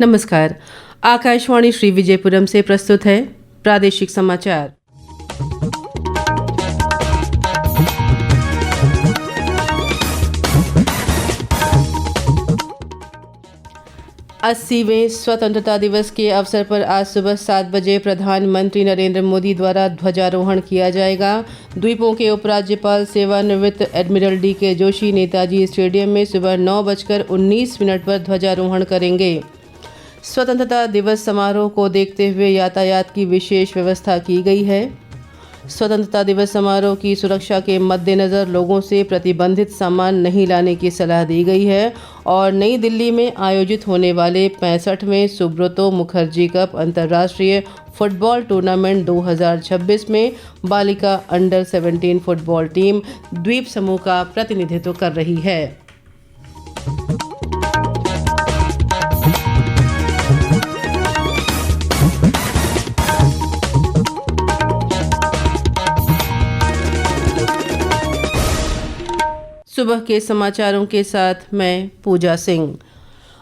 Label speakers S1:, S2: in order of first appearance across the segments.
S1: नमस्कार। आकाशवाणी श्री विजयपुरम से प्रस्तुत है प्रादेशिक समाचार। 80वें स्वतंत्रता दिवस के अवसर पर आज सुबह 7 बजे प्रधानमंत्री नरेंद्र मोदी द्वारा ध्वजारोहण किया जाएगा। द्वीपों के उपराज्यपाल सेवानिवृत्त admiral DK. Joshi Netaji stadium में सुबह 9:19 पर ध्वजारोहण करेंगे। स्वतंत्रता दिवस समारोह को देखते हुए यातायात की विशेष व्यवस्था की गई है। स्वतंत्रता दिवस समारोह की सुरक्षा के मद्देनज़र लोगों से प्रतिबंधित सामान नहीं लाने की सलाह दी गई है और नई दिल्ली में आयोजित होने वाले 65वें सुब्रतो मुखर्जी कप अंतर्राष्ट्रीय फुटबॉल टूर्नामेंट 2026 में बालिका अंडर 17 फुटबॉल टीम द्वीप समूह का प्रतिनिधित्व कर रही है। सुबह के समाचारों के साथ मैं पूजा सिंह।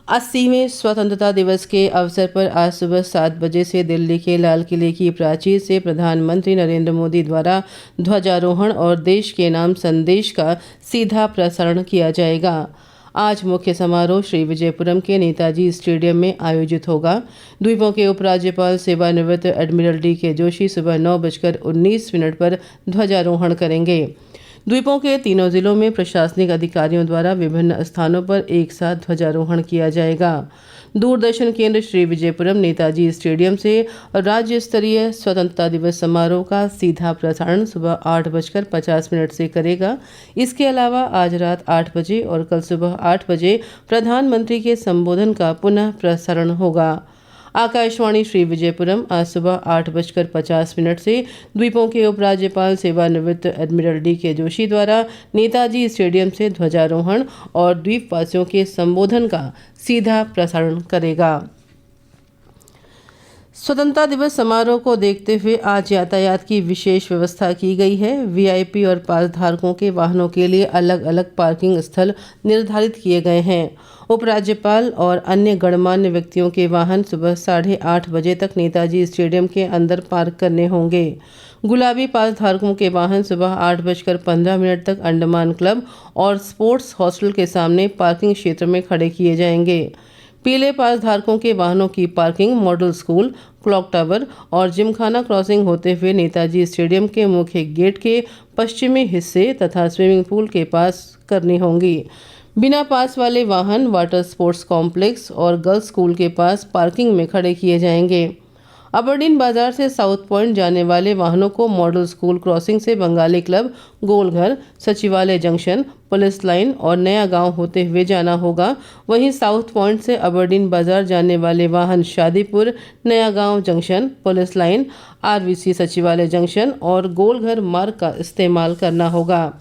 S1: 80वें स्वतंत्रता दिवस के अवसर पर आज सुबह 7 बजे से दिल्ली के लाल किले की प्राचीर से प्रधानमंत्री नरेंद्र मोदी द्वारा ध्वजारोहण और देश के नाम संदेश का सीधा प्रसारण किया जाएगा। आज मुख्य समारोह श्री विजयपुरम के नेताजी स्टेडियम में आयोजित होगा। द्वीपों के उपराज्यपाल सेवानिवृत्त एडमिरल डी.के. जोशी सुबह 9:19 पर ध्वजारोहण करेंगे। द्वीपों के तीनों जिलों में प्रशासनिक अधिकारियों द्वारा विभिन्न स्थानों पर एक साथ ध्वजारोहण किया जाएगा। दूरदर्शन केंद्र श्री विजयपुरम नेताजी स्टेडियम से राज्य स्तरीय स्वतंत्रता दिवस समारोह का सीधा प्रसारण सुबह 8:50 से करेगा। इसके अलावा आज रात 8 बजे और कल सुबह 8 बजे प्रधानमंत्री के संबोधन का पुनः प्रसारण होगा। आकाशवाणी श्री विजयपुरम आज सुबह 8:50 से द्वीपों के उपराज्यपाल सेवानिवृत्त एडमिरल डी.के. जोशी द्वारा नेताजी स्टेडियम से ध्वजारोहण और द्वीपवासियों के संबोधन का सीधा प्रसारण करेगा। स्वतंत्रता दिवस समारोह को देखते हुए आज यातायात की विशेष व्यवस्था की गई है। वीआईपी और पास धारकों के वाहनों के लिए अलग अलग पार्किंग स्थल निर्धारित किए गए हैं। उपराज्यपाल और अन्य गणमान्य व्यक्तियों के वाहन सुबह 8:30 बजे तक नेताजी स्टेडियम के अंदर पार्क करने होंगे। गुलाबी पास धारकों के वाहन सुबह 8:15 तक अंडमान क्लब और स्पोर्ट्स हॉस्टल के सामने पार्किंग क्षेत्र में खड़े किए जाएंगे। पीले पास धारकों के वाहनों की parking model school, clock tower और जिमखाना क्रॉसिंग होते हुए नेताजी स्टेडियम के मुख्य गेट के पश्चिमी हिस्से तथा स्विमिंग पूल के पास करनी होंगी। बिना पास वाले वाहन वाटर स्पोर्ट्स कॉम्प्लेक्स और गर्ल्स स्कूल के पास पार्किंग में खड़े किए जाएंगे। अबरडीन बाजार से साउथ पॉइंट जाने वाले वाहनों को मॉडल स्कूल क्रॉसिंग से बंगाली क्लब, गोलघर, सचिवालय जंक्शन, पुलिस लाइन और नया गांव होते हुए जाना होगा। वहीं साउथ पॉइंट से अबरडीन बाजार जाने वाले वाहन शादीपुर, नया गांव जंक्शन, पुलिस लाइन, आरवीसी सचिवालय जंक्शन और गोलघर मार्ग का इस्तेमाल करना होगा।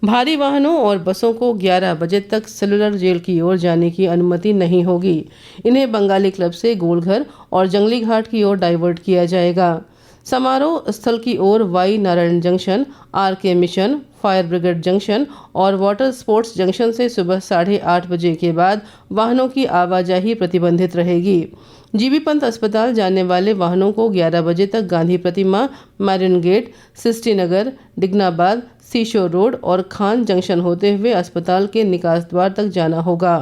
S1: भारी वाहनों और बसों को 11 बजे तक सेलुलर जेल की ओर जाने की अनुमति नहीं होगी। इन्हें बंगाली क्लब से गोलघर और जंगली घाट की ओर डाइवर्ट किया जाएगा। समारोह स्थल की ओर Y Narayan junction, R K. Mission, fire brigade junction और वाटर स्पोर्ट्स जंक्शन से सुबह 8:30 बजे के बाद वाहनों की आवाजाही प्रतिबंधित रहेगी। जीबी पंत अस्पताल जाने वाले वाहनों को 11 बजे तक गांधी प्रतिमा, मैरिन गेट, सिस्टी नगर, डिगनाबाद, सीशोर रोड और खान जंक्शन होते हुए अस्पताल के निकास द्वार तक जाना होगा।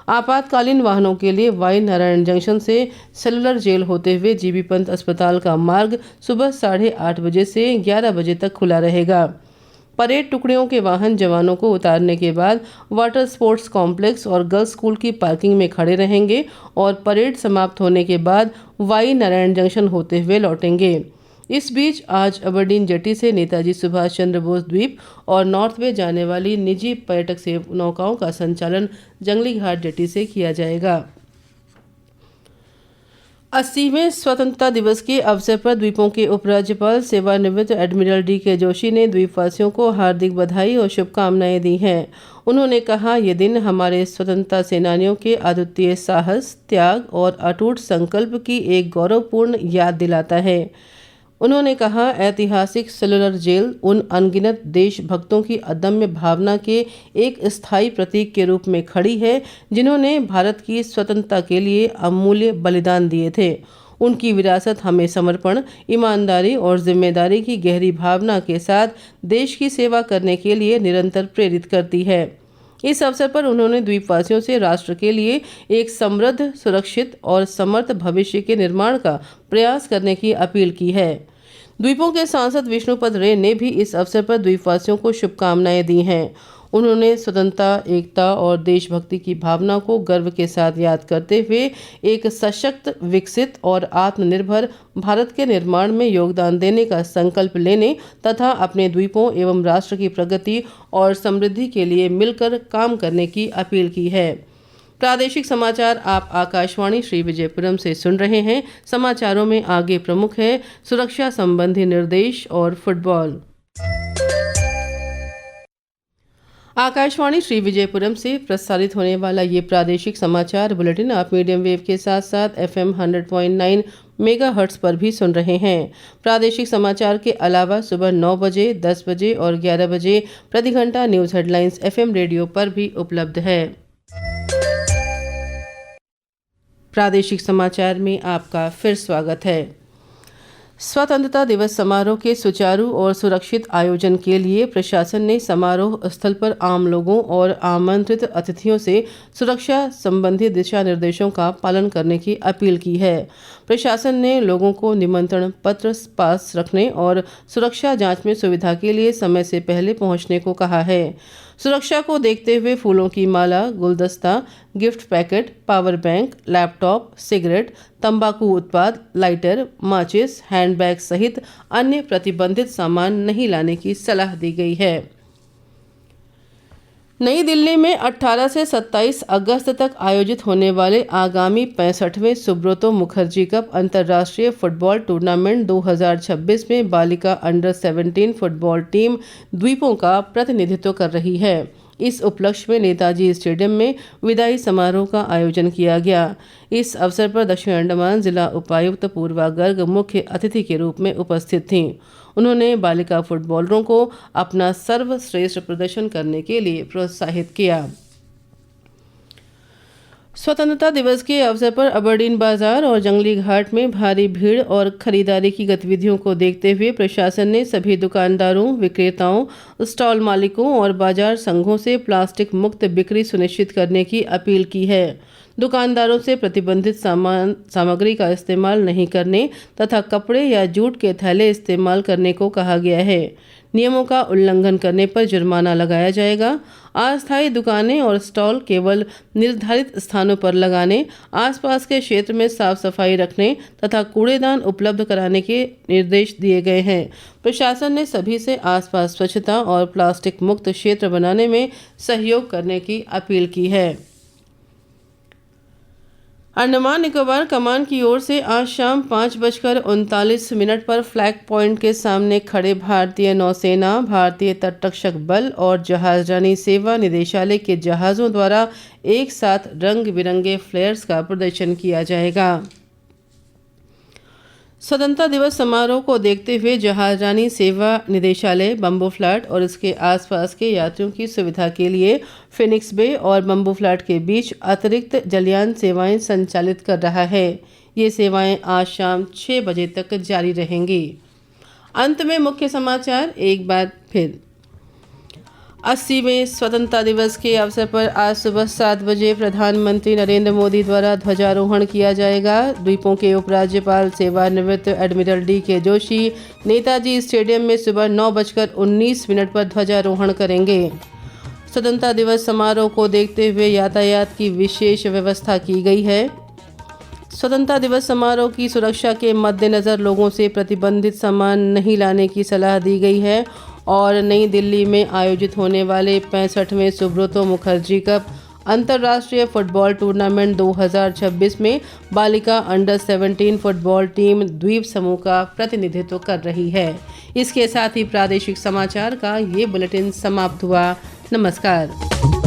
S1: आपातकालीन वाहनों के लिए वाई नारायण जंक्शन से सेलुलर जेल होते हुए जीबी पंत अस्पताल का मार्ग सुबह 8:30 बजे से 11 बजे तक खुला रहेगा। परेड टुकड़ियों के वाहन जवानों को उतारने के बाद वाटर स्पोर्ट्स कॉम्प्लेक्स और गर्ल्स स्कूल की पार्किंग में खड़े रहेंगे और परेड समाप्त होने के बाद वाई नारायण जंक्शन होते हुए लौटेंगे। इस बीच आज अबरडीन जेटी से नेताजी सुभाष चंद्र बोस द्वीप और नॉर्थ वे जाने वाली निजी पर्यटक सेव नौकाओं का संचालन जंगली घाट जेटी से किया जाएगा। 80वें स्वतंत्रता दिवस के अवसर पर द्वीपों के उपराज्यपाल सेवानिवृत्त एडमिरल डी.के. जोशी ने द्वीपवासियों को हार्दिक बधाई और शुभकामनाएं दी हैं। उन्होंने कहा, ये दिन हमारे स्वतंत्रता सेनानियों के अद्वितीय साहस, त्याग और अटूट संकल्प की एक गौरवपूर्ण याद दिलाता है। उन्होंने कहा, ऐतिहासिक सेलुलर जेल उन अनगिनत देशभक्तों की अदम्य भावना के एक स्थायी प्रतीक के रूप में खड़ी है जिन्होंने भारत की स्वतंत्रता के लिए अमूल्य बलिदान दिए थे। उनकी विरासत हमें समर्पण, ईमानदारी और जिम्मेदारी की गहरी भावना के साथ देश की सेवा करने के लिए निरंतर प्रेरित करती है। इस अवसर पर उन्होंने द्वीपवासियों से राष्ट्र के लिए एक समृद्ध, सुरक्षित और समर्थ भविष्य के निर्माण का प्रयास करने की अपील की है। द्वीपों के सांसद विष्णुपद रे ने भी इस अवसर पर द्वीपवासियों को शुभकामनाएं दी हैं। उन्होंने स्वतंत्रता, एकता और देशभक्ति की भावना को गर्व के साथ याद करते हुए एक सशक्त, विकसित और आत्मनिर्भर भारत के निर्माण में योगदान देने का संकल्प लेने तथा अपने द्वीपों एवं राष्ट्र की प्रगति और समृद्धि के लिए मिलकर काम करने की अपील की है। प्रादेशिक समाचार आप आकाशवाणी श्री विजयपुरम से सुन रहे हैं। समाचारों में आगे प्रमुख है सुरक्षा संबंधी निर्देश और फुटबॉल। आकाशवाणी श्री विजयपुरम से प्रसारित होने वाला ये प्रादेशिक समाचार बुलेटिन आप मीडियम वेव के साथ साथ FM 100.9 मेगाहर्ट्ज पर भी सुन रहे हैं। प्रादेशिक समाचार के अलावा सुबह 9 बजे, 10 बजे और 11 बजे प्रति घंटा न्यूज़ हेडलाइंस FM रेडियो पर भी उपलब्ध है। प्रादेशिक समाचार में आपका फिर स्वागत है। स्वतंत्रता दिवस समारोह के सुचारू और सुरक्षित आयोजन के लिए प्रशासन ने समारोह स्थल पर आम लोगों और आमंत्रित अतिथियों से सुरक्षा संबंधी दिशा निर्देशों का पालन करने की अपील की है। प्रशासन ने लोगों को निमंत्रण पत्र पास रखने और सुरक्षा जांच में सुविधा के लिए समय से पहले पहुंचने को कहा है। सुरक्षा को देखते हुए फूलों की माला, गुलदस्ता, gift packet, power bank, laptop, cigarette, तंबाकू उत्पाद, लाइटर, माचिस, हैंडबैग सहित अन्य प्रतिबंधित सामान नहीं लाने की सलाह दी गई है। नई दिल्ली में 18 से 27 अगस्त तक आयोजित होने वाले आगामी 65वें सुब्रतो मुखर्जी कप अंतर्राष्ट्रीय फुटबॉल टूर्नामेंट 2026 में बालिका अंडर 17 फुटबॉल टीम द्वीपों का प्रतिनिधित्व कर रही है। इस उपलक्ष्य में नेताजी स्टेडियम में विदाई समारोह का आयोजन किया गया। इस अवसर पर दक्षिण अंडमान जिला उपायुक्त पूर्वा गर्ग मुख्य अतिथि के रूप में उपस्थित थीं। उन्होंने बालिका फुटबॉलरों को अपना सर्वश्रेष्ठ प्रदर्शन करने के लिए प्रोत्साहित किया। स्वतंत्रता दिवस के अवसर पर अबरडीन बाजार और जंगली घाट में भारी भीड़ और खरीदारी की गतिविधियों को देखते हुए प्रशासन ने सभी दुकानदारों, विक्रेताओं, स्टॉल मालिकों और बाजार संघों से प्लास्टिक मुक्त बिक्री सुनिश्चित करने की अपील की है। दुकानदारों से प्रतिबंधित सामग्री का इस्तेमाल नहीं करने तथा कपड़े या जूट के थैले इस्तेमाल करने को कहा गया है। नियमों का उल्लंघन करने पर जुर्माना लगाया जाएगा। अस्थायी दुकानें और स्टॉल केवल निर्धारित स्थानों पर लगाने, आसपास के क्षेत्र में साफ सफाई रखने तथा कूड़ेदान उपलब्ध कराने के निर्देश दिए गए हैं। प्रशासन ने सभी से आसपास स्वच्छता और प्लास्टिक मुक्त क्षेत्र बनाने में सहयोग करने की अपील की है। अंडमान निकोबार कमान की ओर से आज शाम 5:39 पर फ्लैग पॉइंट के सामने खड़े भारतीय नौसेना, भारतीय तटरक्षक बल और जहाजरानी सेवा निदेशालय के जहाज़ों द्वारा एक साथ रंग बिरंगे फ्लेयर्स का प्रदर्शन किया जाएगा। स्वतंत्रता दिवस समारोह को देखते हुए जहाजरानी सेवा निदेशालय बम्बू फ्लैट और इसके आसपास के यात्रियों की सुविधा के लिए फिनिक्स बे और बम्बू फ्लैट के बीच अतिरिक्त जलयान सेवाएं संचालित कर रहा है। ये सेवाएं आज शाम 6 बजे तक जारी रहेंगी। अंत में मुख्य समाचार एक बार फिर। 80वें स्वतंत्रता दिवस के अवसर पर आज सुबह 7 बजे प्रधानमंत्री नरेंद्र मोदी द्वारा ध्वजारोहण किया जाएगा। द्वीपों के उपराज्यपाल सेवानिवृत्त admiral DK Joshi Netaji stadium में सुबह 9:19 पर ध्वजारोहण करेंगे। स्वतंत्रता दिवस समारोह को देखते हुए यातायात की विशेष व्यवस्था की गई है। स्वतंत्रता दिवस समारोह की सुरक्षा के मद्देनज़र लोगों से प्रतिबंधित सामान नहीं लाने की सलाह दी गई है और नई दिल्ली में आयोजित होने वाले 65वें सुब्रतो मुखर्जी कप अंतर्राष्ट्रीय फुटबॉल टूर्नामेंट 2026 में बालिका अंडर 17 फुटबॉल टीम द्वीप समूह का प्रतिनिधित्व कर रही है। इसके साथ ही प्रादेशिक समाचार का ये बुलेटिन समाप्त हुआ। नमस्कार।